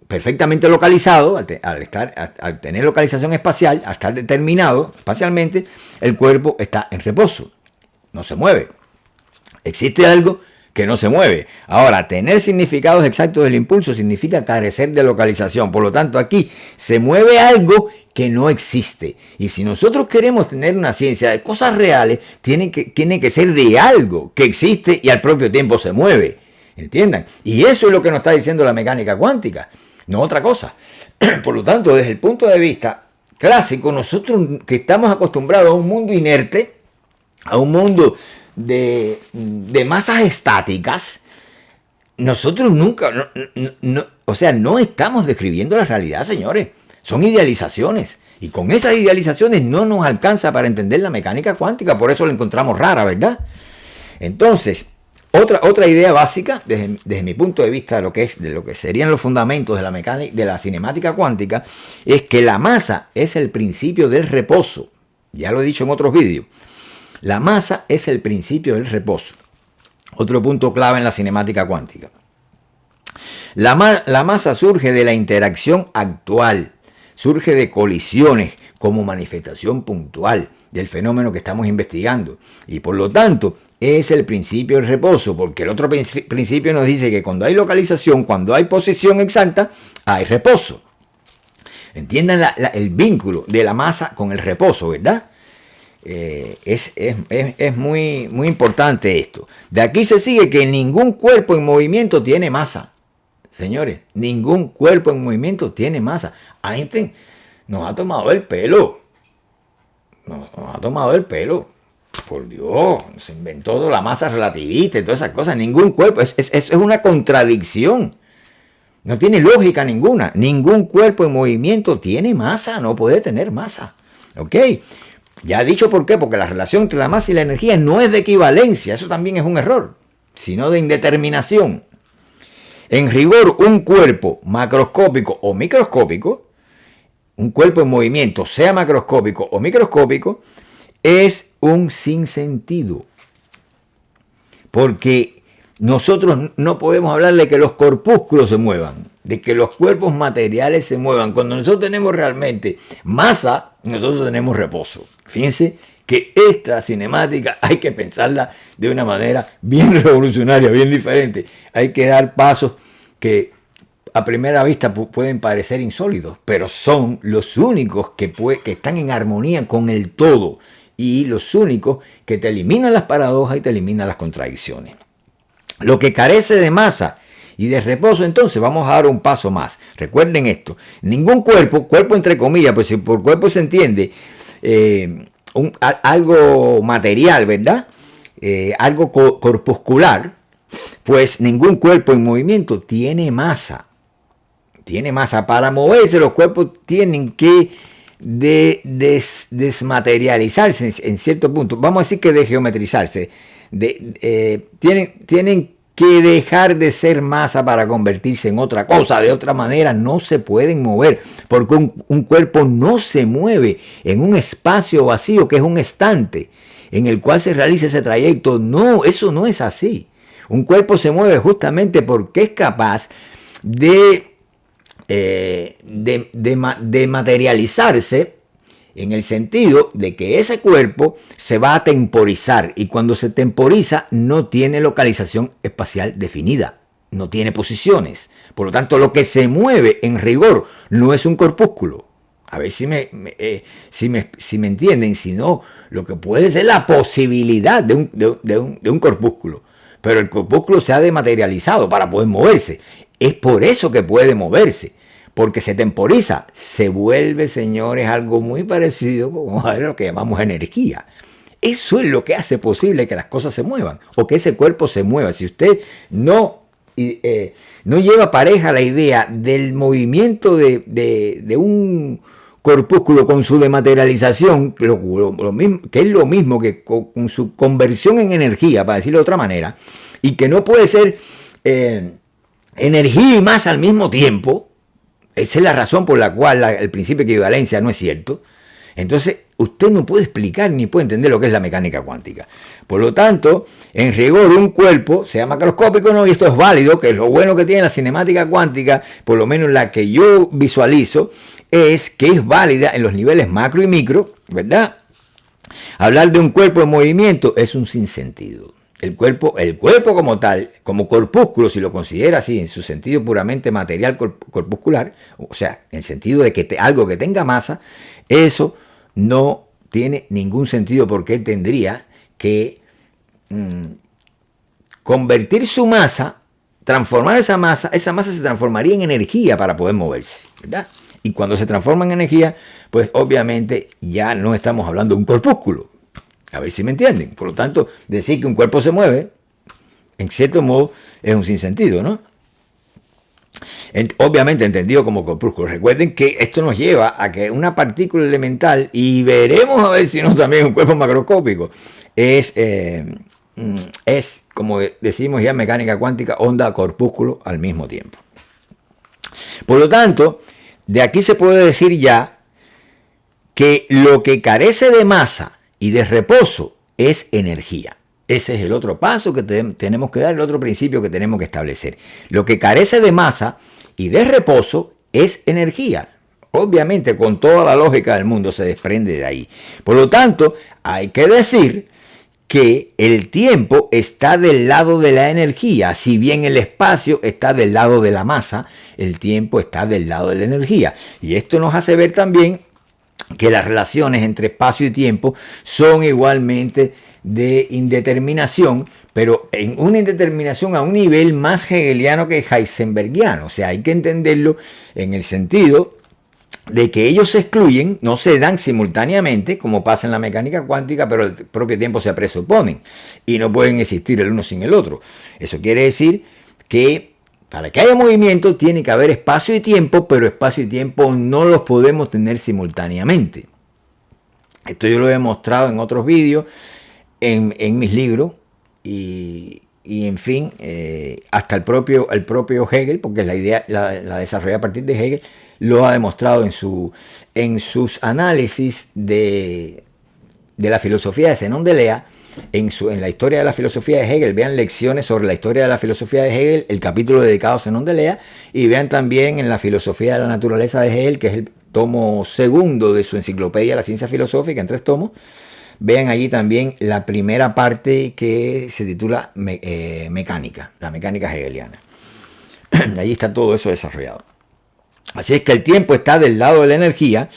perfectamente localizado, al tener localización espacial, al estar determinado espacialmente, el cuerpo está en reposo, no se mueve. Existe algo que no se mueve. Ahora, tener significados exactos del impulso significa carecer de localización. Por lo tanto, aquí se mueve algo que no existe. Y si nosotros queremos tener una ciencia de cosas reales, tiene que ser de algo que existe y al propio tiempo se mueve. ¿Entiendan? Y eso es lo que nos está diciendo la mecánica cuántica, no otra cosa. Por lo tanto, desde el punto de vista clásico, nosotros que estamos acostumbrados a un mundo inerte, a un mundo de masas estáticas, nosotros nunca, no estamos describiendo la realidad, señores. Son idealizaciones. Y con esas idealizaciones no nos alcanza para entender la mecánica cuántica. Por eso la encontramos rara, ¿verdad? Entonces, otra idea básica, desde mi punto de vista, de lo que serían los fundamentos de la mecánica, de la cinemática cuántica, es que la masa es el principio del reposo. Ya lo he dicho en otros vídeos. La masa es el principio del reposo. Otro punto clave en la cinemática cuántica. La masa surge de la interacción actual, surge de colisiones como manifestación puntual del fenómeno que estamos investigando. Y por lo tanto, es el principio del reposo, porque el otro principio nos dice que cuando hay localización, cuando hay posición exacta, hay reposo. Entiendan el vínculo de la masa con el reposo, ¿verdad? Es muy, muy importante esto. De aquí se sigue que ningún cuerpo en movimiento tiene masa. Señores, ningún cuerpo en movimiento tiene masa. Einstein nos ha tomado el pelo. Nos ha tomado el pelo. Por Dios, se inventó la masa relativista y todas esas cosas. Ningún cuerpo, es una contradicción. No tiene lógica ninguna. Ningún cuerpo en movimiento tiene masa, no puede tener masa. ¿Ok? Ya he dicho por qué, porque la relación entre la masa y la energía no es de equivalencia, eso también es un error, sino de indeterminación. En rigor, un cuerpo macroscópico o microscópico, un cuerpo en movimiento, sea macroscópico o microscópico, es un sinsentido. Porque nosotros no podemos hablar de que los corpúsculos se muevan, de que los cuerpos materiales se muevan. Cuando nosotros tenemos realmente masa, nosotros tenemos reposo. Fíjense que esta cinemática hay que pensarla de una manera bien revolucionaria, bien diferente. Hay que dar pasos que a primera vista pueden parecer insólitos, pero son los únicos que están en armonía con el todo y los únicos que te eliminan las paradojas y te eliminan las contradicciones. Lo que carece de masa y de reposo, entonces vamos a dar un paso más. Recuerden esto, ningún cuerpo entre comillas, pues si por cuerpo se entiende algo material, ¿verdad? Algo corpuscular, pues ningún cuerpo en movimiento tiene masa. Tiene masa. Para moverse los cuerpos tienen que desmaterializarse en cierto punto. Vamos a decir que desgeometrizarse. Tienen que dejar de ser masa para convertirse en otra cosa. De otra manera no se pueden mover, porque un cuerpo no se mueve en un espacio vacío que es un estante en el cual se realiza ese trayecto. No, eso no es así. Un cuerpo se mueve justamente porque es capaz de materializarse, en el sentido de que ese cuerpo se va a temporizar, y cuando se temporiza no tiene localización espacial definida, no tiene posiciones. Por lo tanto, lo que se mueve en rigor no es un corpúsculo. A ver si me entienden, sino lo que puede ser la posibilidad de un corpúsculo. Pero el corpúsculo se ha dematerializado para poder moverse. Es por eso que puede moverse, porque se temporiza. Se vuelve, señores, algo muy parecido a lo que llamamos energía. Eso es lo que hace posible que las cosas se muevan o que ese cuerpo se mueva. Si usted no lleva pareja la idea del movimiento de un corpúsculo con su dematerialización, que es lo mismo que con su conversión en energía, para decirlo de otra manera, y que no puede ser energía y masa al mismo tiempo. Esa es la razón por la cual el principio de equivalencia no es cierto. Entonces, usted no puede explicar ni puede entender lo que es la mecánica cuántica. Por lo tanto, en rigor, un cuerpo, sea macroscópico o no, y esto es válido, que lo bueno que tiene la cinemática cuántica, por lo menos la que yo visualizo, es que es válida en los niveles macro y micro, ¿verdad? Hablar de un cuerpo en movimiento es un sinsentido. El cuerpo como tal, como corpúsculo, si lo considera así, en su sentido puramente material corpuscular, o sea, en el sentido de que algo que tenga masa, eso no tiene ningún sentido, porque tendría que convertir su masa, transformar esa masa se transformaría en energía para poder moverse, ¿verdad? Y cuando se transforma en energía, pues obviamente ya no estamos hablando de un corpúsculo. A ver si me entienden. Por lo tanto, decir que un cuerpo se mueve, en cierto modo, es un sinsentido, ¿no? Obviamente entendido como corpúsculo. Recuerden que esto nos lleva a que una partícula elemental, y veremos a ver si no también un cuerpo macroscópico, es como decimos ya en mecánica cuántica, onda corpúsculo al mismo tiempo. Por lo tanto, de aquí se puede decir ya que lo que carece de masa y de reposo es energía. Ese es el otro paso que tenemos que dar, el otro principio que tenemos que establecer. Lo que carece de masa y de reposo es energía. Obviamente, con toda la lógica del mundo se desprende de ahí. Por lo tanto, hay que decir que el tiempo está del lado de la energía. Si bien el espacio está del lado de la masa, el tiempo está del lado de la energía. Y esto nos hace ver también que las relaciones entre espacio y tiempo son igualmente de indeterminación, pero en una indeterminación a un nivel más hegeliano que heisenbergiano. O sea, hay que entenderlo en el sentido de que ellos se excluyen, no se dan simultáneamente, como pasa en la mecánica cuántica, pero al propio tiempo se presuponen y no pueden existir el uno sin el otro. Eso quiere decir que para que haya movimiento tiene que haber espacio y tiempo, pero espacio y tiempo no los podemos tener simultáneamente. Esto yo lo he mostrado en otros vídeos, en mis libros, y en fin, hasta el propio Hegel, porque la idea la desarrollé a partir de Hegel, lo ha demostrado en sus análisis de la filosofía de Zenón de Lea, en la historia de la filosofía de Hegel. Vean lecciones sobre la historia de la filosofía de Hegel, el capítulo dedicado a Zenón de Lea, y vean también en la filosofía de la naturaleza de Hegel, que es el tomo segundo de su enciclopedia La ciencia filosófica, en 3 tomos. Vean allí también la primera parte que se titula Mecánica, la mecánica hegeliana. Allí está todo eso desarrollado. Así es que el tiempo está del lado de la energía,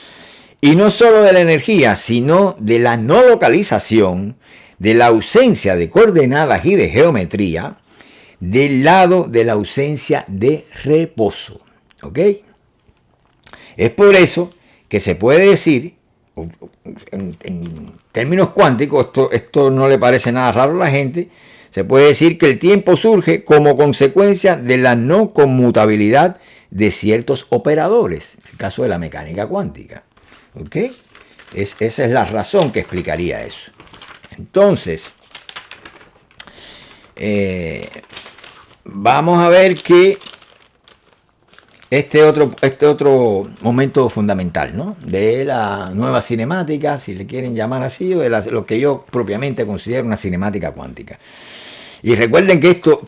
y no solo de la energía, sino de la no localización, de la ausencia de coordenadas y de geometría, del lado de la ausencia de reposo. ¿Ok? Es por eso que se puede decir, en términos cuánticos, esto no le parece nada raro a la gente, se puede decir que el tiempo surge como consecuencia de la no conmutabilidad de ciertos operadores, en el caso de la mecánica cuántica. ¿Ok? Esa es la razón que explicaría eso. Entonces, vamos a ver que este otro momento fundamental, ¿no?, de la nueva cinemática, si le quieren llamar así, o de lo que yo propiamente considero una cinemática cuántica. Y recuerden que esto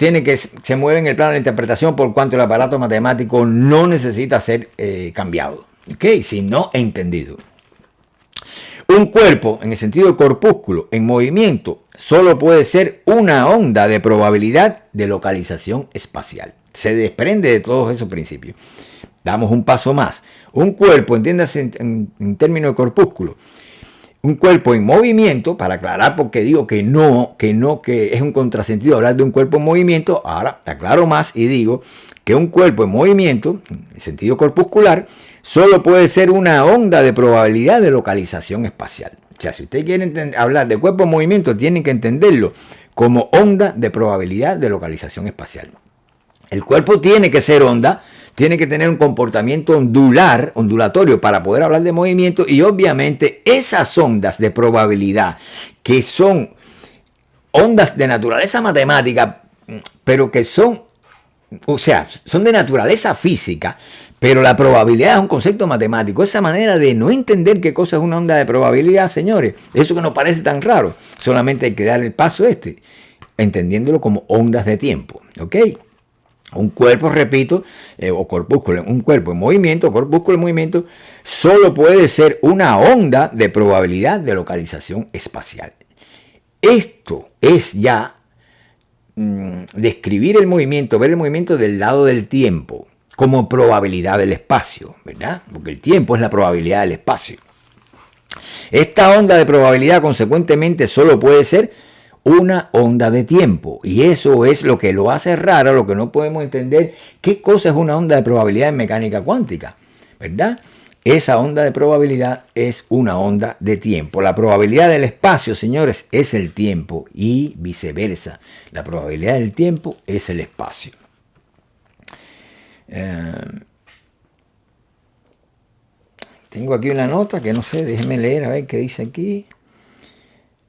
se mueve en el plano de la interpretación, por cuanto el aparato matemático no necesita ser cambiado, ¿ok?, sino entendido. Un cuerpo, en el sentido de corpúsculo, en movimiento, solo puede ser una onda de probabilidad de localización espacial. Se desprende de todos esos principios. Damos un paso más. Un cuerpo, entiéndase en términos de corpúsculo, un cuerpo en movimiento, para aclarar porque digo que es un contrasentido hablar de un cuerpo en movimiento, ahora te aclaro más y digo que un cuerpo en movimiento, en sentido corpuscular, solo puede ser una onda de probabilidad de localización espacial. O sea, si ustedes quieren hablar de cuerpo en movimiento, tienen que entenderlo como onda de probabilidad de localización espacial. El cuerpo tiene que ser onda, tiene que tener un comportamiento ondulatorio para poder hablar de movimiento, y obviamente esas ondas de probabilidad, que son ondas de naturaleza matemática, pero que son de naturaleza física, pero la probabilidad es un concepto matemático. Esa manera de no entender qué cosa es una onda de probabilidad, señores, eso que nos parece tan raro, solamente hay que dar el paso entendiéndolo como ondas de tiempo, ¿ok? Un cuerpo, repito, o corpúsculo, un cuerpo en movimiento, corpúsculo en movimiento, solo puede ser una onda de probabilidad de localización espacial. Esto es ya describir el movimiento, ver el movimiento del lado del tiempo, como probabilidad del espacio, ¿verdad? Porque el tiempo es la probabilidad del espacio. Esta onda de probabilidad, consecuentemente, solo puede ser una onda de tiempo, y eso es lo que lo hace raro, lo que no podemos entender qué cosa es una onda de probabilidad en mecánica cuántica, ¿verdad? Esa onda de probabilidad es una onda de tiempo. La probabilidad del espacio, señores, es el tiempo, y viceversa. La probabilidad del tiempo es el espacio. Tengo aquí una nota que no sé, déjenme leer a ver qué dice aquí.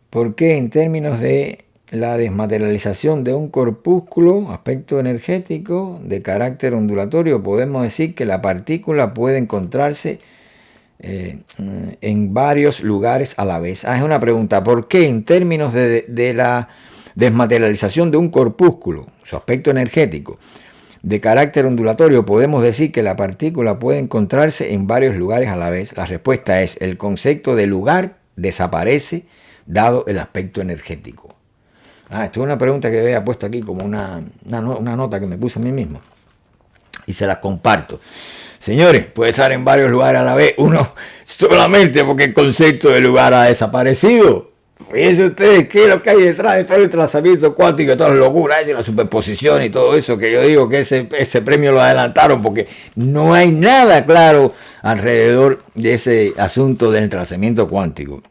Porque en términos de la desmaterialización de un corpúsculo, aspecto energético de carácter ondulatorio, podemos decir que la partícula puede encontrarse en varios lugares a la vez. Es una pregunta. ¿Por qué en términos de la desmaterialización de un corpúsculo, su aspecto energético de carácter ondulatorio, podemos decir que la partícula puede encontrarse en varios lugares a la vez? La respuesta es: el concepto de lugar desaparece dado el aspecto energético. Esto es una pregunta que había puesto aquí como una nota que me puse a mí mismo, y se las comparto. Señores, puede estar en varios lugares a la vez, uno solamente porque el concepto de lugar ha desaparecido. Fíjense ustedes qué es lo que hay detrás de todo el trazamiento cuántico y todas las locuras, la superposición y todo eso, que yo digo que ese premio lo adelantaron porque no hay nada claro alrededor de ese asunto del trazamiento cuántico.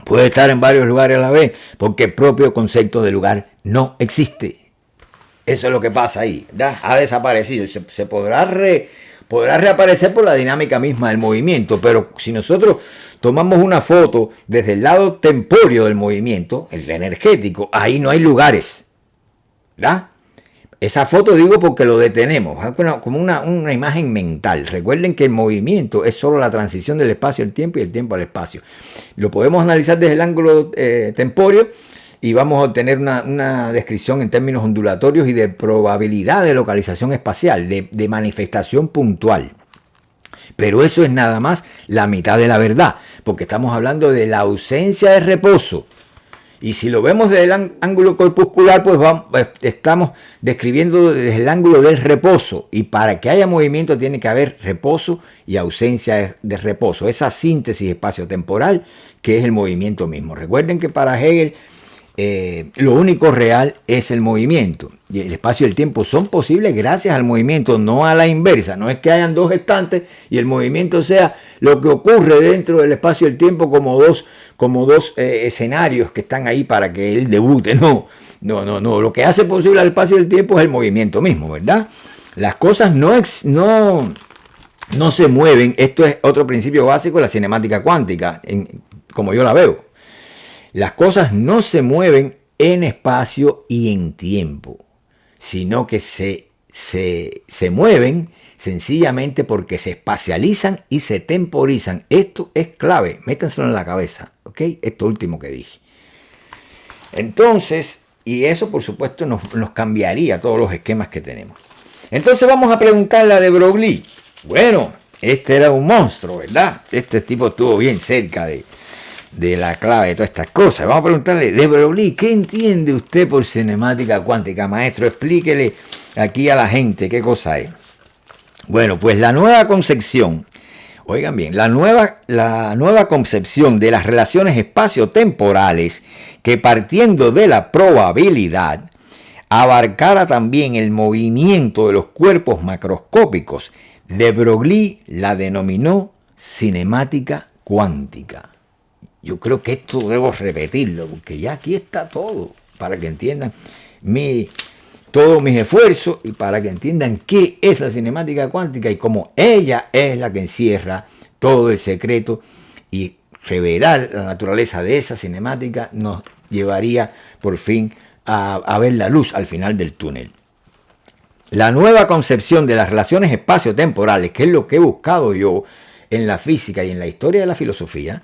Puede estar en varios lugares a la vez porque el propio concepto de lugar no existe. Eso es lo que pasa ahí, ¿verdad? Ha desaparecido. Se podrá reaparecer por la dinámica misma del movimiento, pero si nosotros tomamos una foto desde el lado temporio del movimiento, el energético, ahí no hay lugares, ¿verdad? Esa foto digo porque lo detenemos, como una imagen mental. Recuerden que el movimiento es solo la transición del espacio al tiempo y el tiempo al espacio. Lo podemos analizar desde el ángulo temporio y vamos a obtener una descripción en términos ondulatorios y de probabilidad de localización espacial, de manifestación puntual. Pero eso es nada más la mitad de la verdad, porque estamos hablando de la ausencia de reposo. Y si lo vemos desde el ángulo corpuscular, pues estamos describiendo desde el ángulo del reposo. Y para que haya movimiento tiene que haber reposo y ausencia de reposo. Esa síntesis espacio-temporal que es el movimiento mismo. Recuerden que para Hegel lo único real es el movimiento. Y el espacio y el tiempo son posibles gracias al movimiento, no a la inversa. No es que hayan dos estantes y el movimiento sea lo que ocurre dentro del espacio y el tiempo como dos escenarios que están ahí para que él debute. No. Lo que hace posible el espacio y el tiempo es el movimiento mismo, ¿verdad? Las cosas no se mueven. Esto es otro principio básico de la cinemática cuántica, como yo la veo. Las cosas no se mueven en espacio y en tiempo, sino que se mueven sencillamente porque se espacializan y se temporizan. Esto es clave, métanselo en la cabeza, ¿ok? Esto último que dije. Entonces, y eso por supuesto nos cambiaría todos los esquemas que tenemos. Entonces vamos a preguntarle a de Broglie. Bueno, este era un monstruo, ¿verdad? Este tipo estuvo bien cerca de la clave de todas estas cosas. Vamos a preguntarle, de Broglie, ¿qué entiende usted por cinemática cuántica? Maestro, explíquele aquí a la gente qué cosa es. Bueno, pues la nueva concepción, oigan bien, la nueva concepción de las relaciones espaciotemporales que partiendo de la probabilidad abarcara también el movimiento de los cuerpos macroscópicos, de Broglie la denominó cinemática cuántica. Yo creo que esto debo repetirlo, porque ya aquí está todo, para que entiendan todos mis esfuerzos y para que entiendan qué es la cinemática cuántica y cómo ella es la que encierra todo el secreto, y revelar la naturaleza de esa cinemática nos llevaría por fin a ver la luz al final del túnel. La nueva concepción de las relaciones espaciotemporales, que es lo que he buscado yo en la física y en la historia de la filosofía,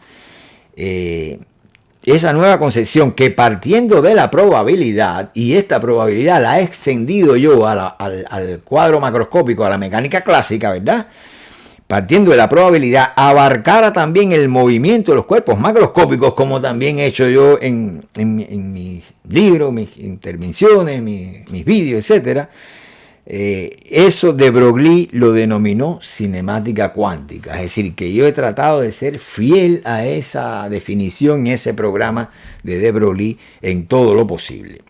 esa nueva concepción que partiendo de la probabilidad, y esta probabilidad la he extendido yo al cuadro macroscópico, a la mecánica clásica, ¿verdad? Partiendo de la probabilidad, abarcara también el movimiento de los cuerpos macroscópicos, como también he hecho yo en mis libros, mis intervenciones, mis vídeos, etcétera. Eso de Broglie lo denominó cinemática cuántica, es decir, que yo he tratado de ser fiel a esa definición y ese programa de Broglie en todo lo posible.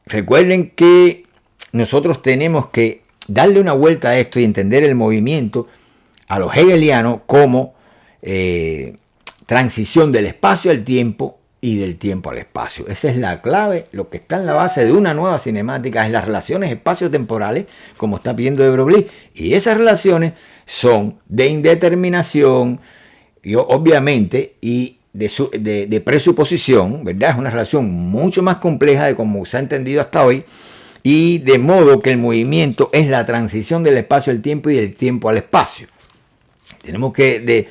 Recuerden que nosotros tenemos que darle una vuelta a esto y entender el movimiento a lo hegeliano como transición del espacio al tiempo y del tiempo al espacio. Esa es la clave. Lo que está en la base de una nueva cinemática es las relaciones espaciotemporales, como está pidiendo de Broglie, y esas relaciones son de indeterminación y obviamente y de presuposición, ¿verdad? Es una relación mucho más compleja de como se ha entendido hasta hoy, y de modo que el movimiento es la transición del espacio al tiempo y del tiempo al espacio. Tenemos que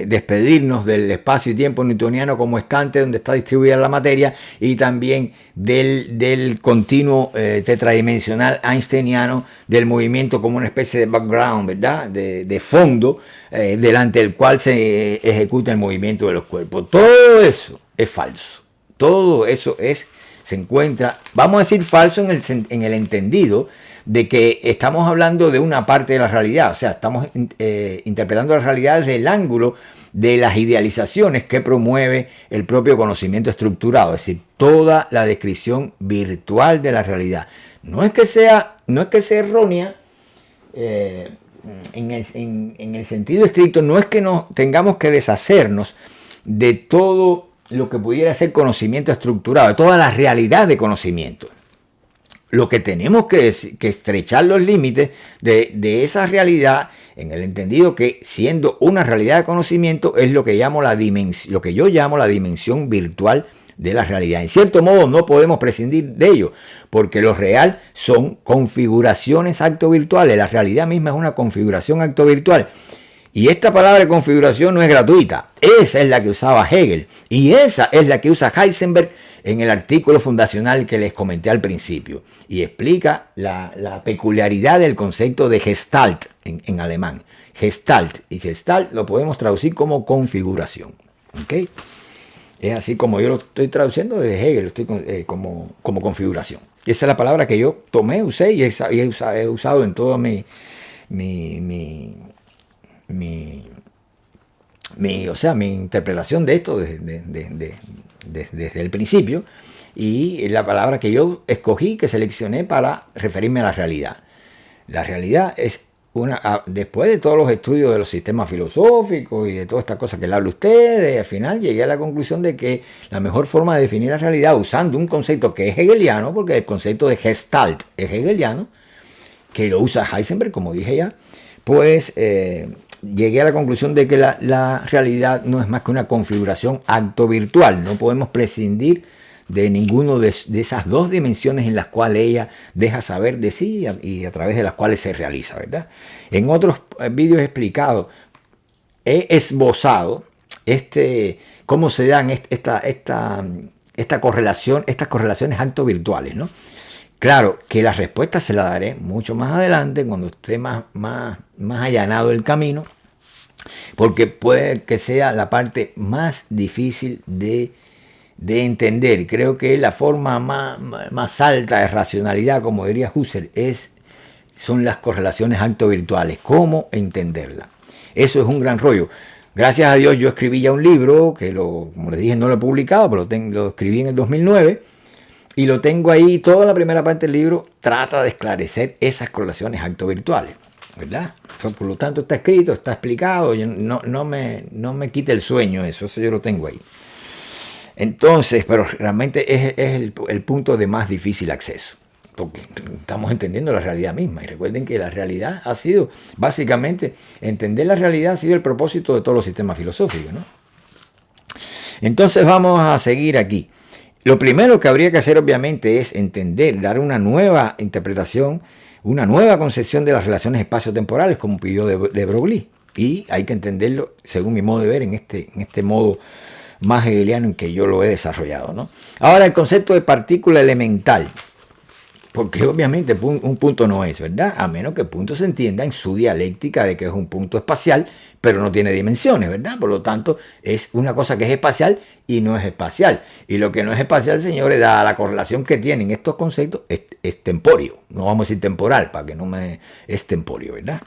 despedirnos del espacio y tiempo newtoniano como estante donde está distribuida la materia, y también del continuo tetradimensional einsteiniano del movimiento como una especie de background, ¿verdad? De fondo delante del cual se ejecuta el movimiento de los cuerpos. Todo eso es falso. Todo eso es se encuentra, vamos a decir falso en el entendido de que estamos hablando de una parte de la realidad, o sea, estamos interpretando la realidad desde el ángulo de las idealizaciones que promueve el propio conocimiento estructurado, es decir, toda la descripción virtual de la realidad. No es que sea errónea en el sentido estricto, no es que nos tengamos que deshacernos de todo lo que pudiera ser conocimiento estructurado, de toda la realidad de conocimiento. Lo que tenemos que estrechar los límites de esa realidad, en el entendido que siendo una realidad de conocimiento es lo que yo llamo la dimensión virtual de la realidad. En cierto modo no podemos prescindir de ello, porque lo real son configuraciones acto-virtuales. La realidad misma es una configuración acto-virtual. Y esta palabra de configuración no es gratuita. Esa es la que usaba Hegel. Y esa es la que usa Heisenberg en el artículo fundacional que les comenté al principio. Y explica la peculiaridad del concepto de Gestalt en alemán. Gestalt. Y Gestalt lo podemos traducir como configuración. ¿Ok? Es así como yo lo estoy traduciendo desde Hegel, como configuración. Y esa es la palabra que yo tomé, usé y he usado en toda mi interpretación de esto desde el principio, y la palabra que yo escogí, que seleccioné para referirme a la realidad. La realidad es después de todos los estudios de los sistemas filosóficos y de todas estas cosas que le hablo a ustedes, al final llegué a la conclusión de que la mejor forma de definir la realidad, usando un concepto que es hegeliano, porque el concepto de Gestalt es hegeliano, que lo usa Heisenberg, como dije ya, pues llegué a la conclusión de que la realidad no es más que una configuración acto-virtual. No podemos prescindir de ninguno de esas dos dimensiones en las cuales ella deja saber de sí y a través de las cuales se realiza, ¿verdad? En otros vídeos he explicado, he esbozado cómo se dan estas correlaciones acto-virtuales, ¿no? Claro que la respuesta se la daré mucho más adelante, cuando esté más allanado el camino, porque puede que sea la parte más difícil de entender. Creo que la forma más alta de racionalidad, como diría Husserl, son las correlaciones acto-virtuales. ¿Cómo entenderla? Eso es un gran rollo. Gracias a Dios yo escribí ya un libro, que como les dije no lo he publicado, pero lo escribí en el 2009, y lo tengo ahí. Toda la primera parte del libro trata de esclarecer esas correlaciones acto-virtuales, ¿verdad? Por lo tanto está escrito, está explicado, no me quite el sueño eso yo lo tengo ahí. Entonces, pero realmente es el punto de más difícil acceso, porque estamos entendiendo la realidad misma. Y recuerden que la realidad ha sido, básicamente, entender la realidad ha sido el propósito de todos los sistemas filosóficos, ¿no? Entonces vamos a seguir aquí. Lo primero que habría que hacer, obviamente, es entender, dar una nueva interpretación, una nueva concepción de las relaciones espaciotemporales, como pidió de Broglie. Y hay que entenderlo, según mi modo de ver, en este modo más hegeliano en que yo lo he desarrollado, ¿no? Ahora, el concepto de partícula elemental, porque obviamente un punto no es, ¿verdad? A menos que el punto se entienda en su dialéctica de que es un punto espacial, pero no tiene dimensiones, ¿verdad? Por lo tanto, es una cosa que es espacial y no es espacial. Y lo que no es espacial, señores, dada la correlación que tienen estos conceptos, es temporio. No vamos a decir temporal, para que es temporio, ¿verdad?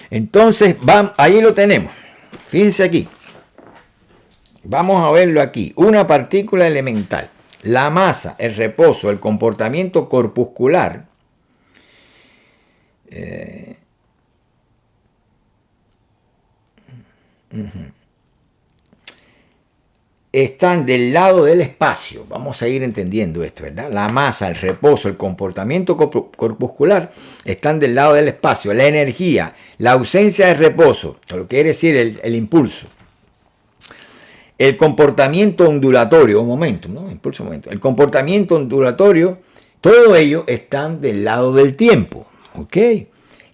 Entonces, ahí lo tenemos. Fíjense aquí. Vamos a verlo aquí. Una partícula elemental. La masa, el reposo, el comportamiento corpuscular. Están del lado del espacio. Vamos a ir entendiendo esto, ¿verdad? La masa, el reposo, el comportamiento corpuscular están del lado del espacio. La energía, la ausencia de reposo, lo que quiere decir el impulso. El comportamiento ondulatorio, ¿no? Impulso, momento. El comportamiento ondulatorio, todo ello están del lado del tiempo, ¿ok?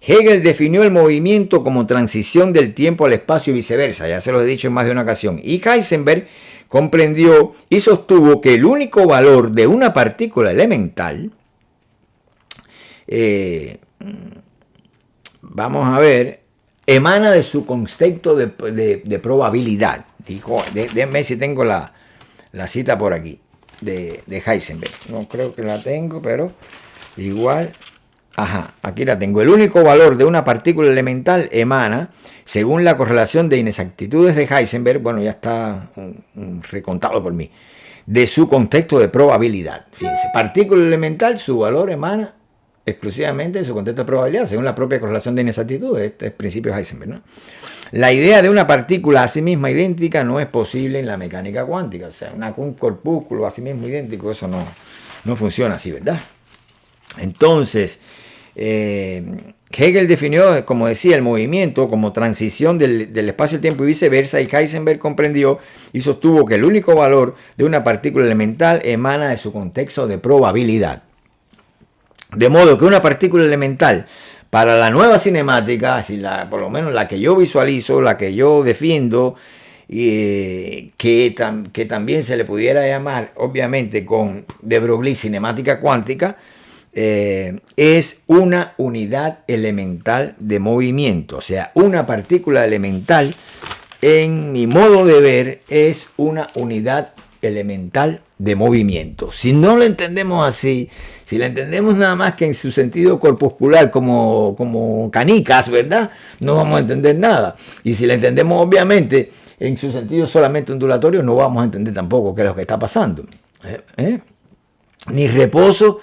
Hegel definió el movimiento como transición del tiempo al espacio y viceversa, ya se lo he dicho en más de una ocasión. Y Heisenberg comprendió y sostuvo que el único valor de una partícula elemental, vamos a ver, emana de su concepto de probabilidad. Dijo, déjenme si tengo la cita por aquí. de Heisenberg. No creo que la tengo, pero igual. Ajá, aquí la tengo. El único valor de una partícula elemental emana, según la correlación de inexactitudes de Heisenberg, bueno, ya está recontado por mí, de su contexto de probabilidad. Fíjense, partícula elemental, su valor emana exclusivamente de su contexto de probabilidad, según la propia correlación de inexactitudes. Este es el principio de Heisenberg, ¿no? La idea de una partícula a sí misma idéntica no es posible en la mecánica cuántica. O sea, un corpúsculo a sí mismo idéntico, eso no funciona así, ¿verdad? Entonces, Hegel definió, como decía, el movimiento como transición del espacio al tiempo y viceversa, y Heisenberg comprendió y sostuvo que el único valor de una partícula elemental emana de su contexto de probabilidad. De modo que una partícula elemental para la nueva cinemática, así por lo menos la que yo visualizo, la que yo defiendo, que también se le pudiera llamar, obviamente, con de Broglie cinemática cuántica, es una unidad elemental de movimiento. O sea, una partícula elemental, en mi modo de ver, es una unidad elemental de movimiento. Si no lo entendemos así, si la entendemos nada más que en su sentido corpuscular como canicas, ¿verdad? No vamos a entender nada. Y si la entendemos obviamente en su sentido solamente ondulatorio, no vamos a entender tampoco qué es lo que está pasando. Ni reposo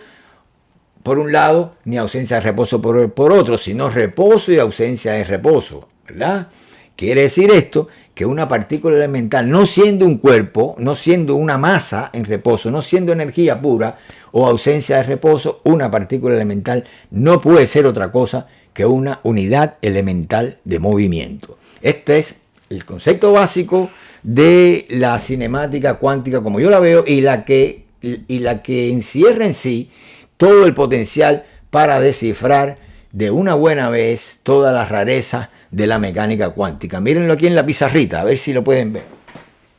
por un lado, ni ausencia de reposo por otro, sino reposo y ausencia de reposo, ¿verdad? Quiere decir esto que una partícula elemental, no siendo un cuerpo, no siendo una masa en reposo, no siendo energía pura o ausencia de reposo, una partícula elemental no puede ser otra cosa que una unidad elemental de movimiento. Este es el concepto básico de la cinemática cuántica como yo la veo y la que encierra en sí todo el potencial para descifrar de una buena vez toda la rareza de la mecánica cuántica. Mírenlo aquí en la pizarrita, a ver si lo pueden ver.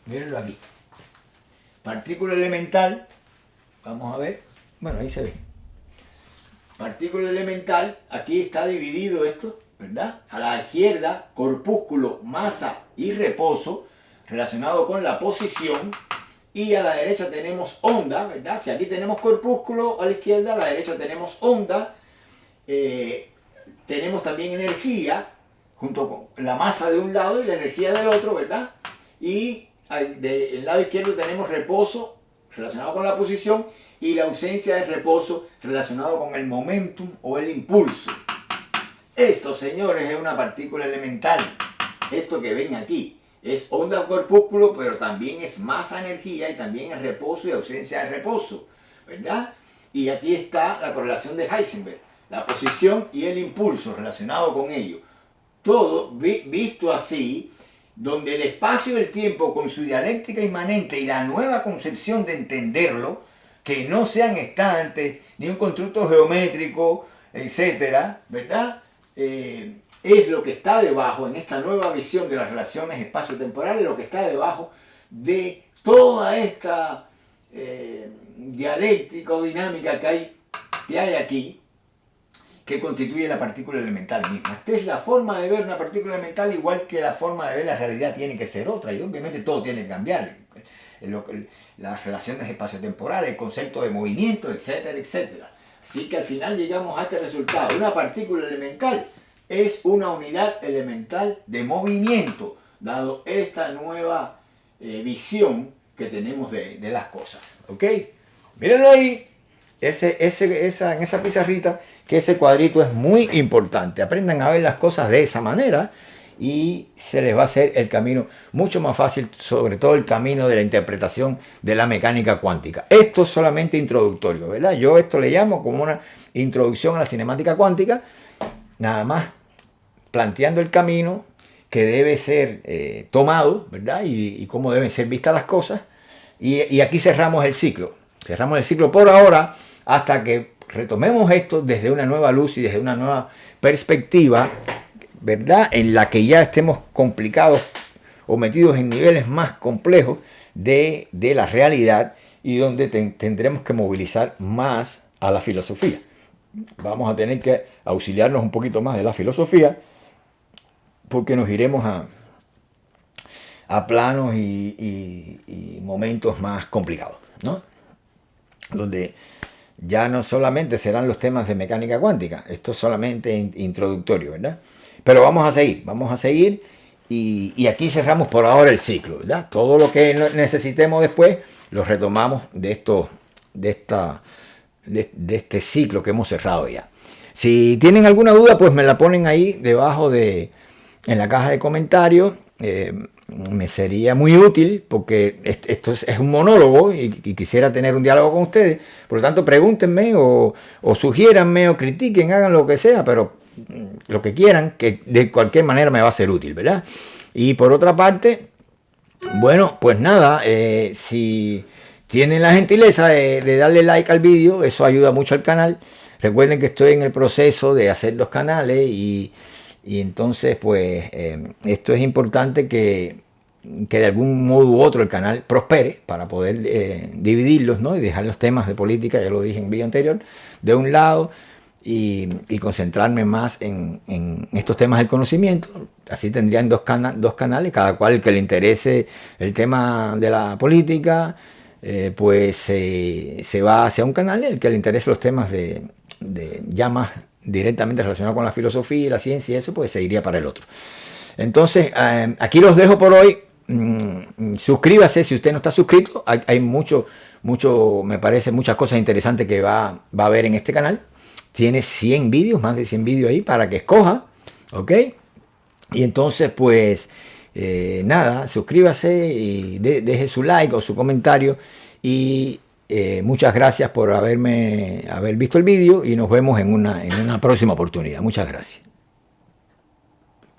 Mírenlo aquí. Partícula elemental, vamos a ver, bueno, ahí se ve. Partícula elemental, aquí está dividido esto, ¿verdad? A la izquierda, corpúsculo, masa y reposo, relacionado con la posición. Y a la derecha tenemos onda, ¿verdad? Si aquí tenemos corpúsculo a la izquierda, a la derecha tenemos onda. Tenemos también energía, junto con la masa de un lado y la energía del otro, ¿verdad? Y del lado izquierdo tenemos reposo, relacionado con la posición, y la ausencia de reposo, relacionado con el momentum o el impulso. Esto, señores, es una partícula elemental. Esto que ven aquí. Es onda o corpúsculo, pero también es masa, energía, y también es reposo y ausencia de reposo, ¿verdad? Y aquí está la correlación de Heisenberg, la posición y el impulso relacionado con ello. Todo visto así, donde el espacio y el tiempo con su dialéctica inmanente y la nueva concepción de entenderlo, que no sean estantes, ni un constructo geométrico, etcétera, ¿verdad? Es lo que está debajo, en esta nueva visión de las relaciones espaciotemporales, lo que está debajo de toda esta dialéctica o dinámica que hay aquí, que constituye la partícula elemental misma. Esta es la forma de ver una partícula elemental, igual que la forma de ver la realidad tiene que ser otra, y obviamente todo tiene que cambiar. Las relaciones espaciotemporales, el concepto de movimiento, etcétera, etcétera. Así que al final llegamos a este resultado. Una partícula elemental es una unidad elemental de movimiento, dado esta nueva visión que tenemos de las cosas. ¿Ok? Mírenlo ahí, en esa pizarrita, que ese cuadrito es muy importante. Aprendan a ver las cosas de esa manera y se les va a hacer el camino mucho más fácil, sobre todo el camino de la interpretación de la mecánica cuántica. Esto es solamente introductorio, ¿verdad? Yo esto le llamo como una introducción a la cinemática cuántica, nada más planteando el camino que debe ser tomado, ¿verdad? Y cómo deben ser vistas las cosas. Y aquí cerramos el ciclo. Cerramos el ciclo por ahora hasta que retomemos esto desde una nueva luz y desde una nueva perspectiva, ¿verdad? En la que ya estemos complicados o metidos en niveles más complejos de la realidad y donde tendremos que movilizar más a la filosofía. Vamos a tener que auxiliarnos un poquito más de la filosofía porque nos iremos a planos y momentos más complicados, ¿no? donde ya no solamente serán los temas de mecánica cuántica, esto es solamente introductorio, ¿verdad? Pero vamos a seguir y aquí cerramos por ahora el ciclo, ¿verdad? Todo lo que necesitemos después lo retomamos de este ciclo que hemos cerrado ya. Si tienen alguna duda, pues me la ponen ahí debajo en la caja de comentarios. Me sería muy útil porque esto es un monólogo y quisiera tener un diálogo con ustedes. Por lo tanto, pregúntenme o sugiéranme o critiquen, hagan lo que sea, pero lo que quieran, que de cualquier manera me va a ser útil, ¿verdad? Y por otra parte, bueno, pues nada, si tienen la gentileza de darle like al vídeo, eso ayuda mucho al canal. Recuerden que estoy en el proceso de hacer 2 canales y entonces pues esto es importante que de algún modo u otro el canal prospere para poder dividirlos, ¿no? Y dejar los temas de política, ya lo dije en el vídeo anterior, de un lado y concentrarme más en estos temas del conocimiento. Así tendrían dos canales, cada cual que le interese el tema de la política, pues se va hacia un canal, el que le interese los temas de ya más directamente relacionado con la filosofía y la ciencia y eso, pues se iría para el otro. Entonces, aquí los dejo por hoy. Suscríbase si usted no está suscrito. Hay mucho, me parece, muchas cosas interesantes que va a ver en este canal. Tiene 100 vídeos, más de 100 vídeos ahí para que escoja, ¿ok? Y entonces, pues, nada, suscríbase y deje su like o su comentario y muchas gracias por haber visto el vídeo y nos vemos en una próxima oportunidad. Muchas gracias.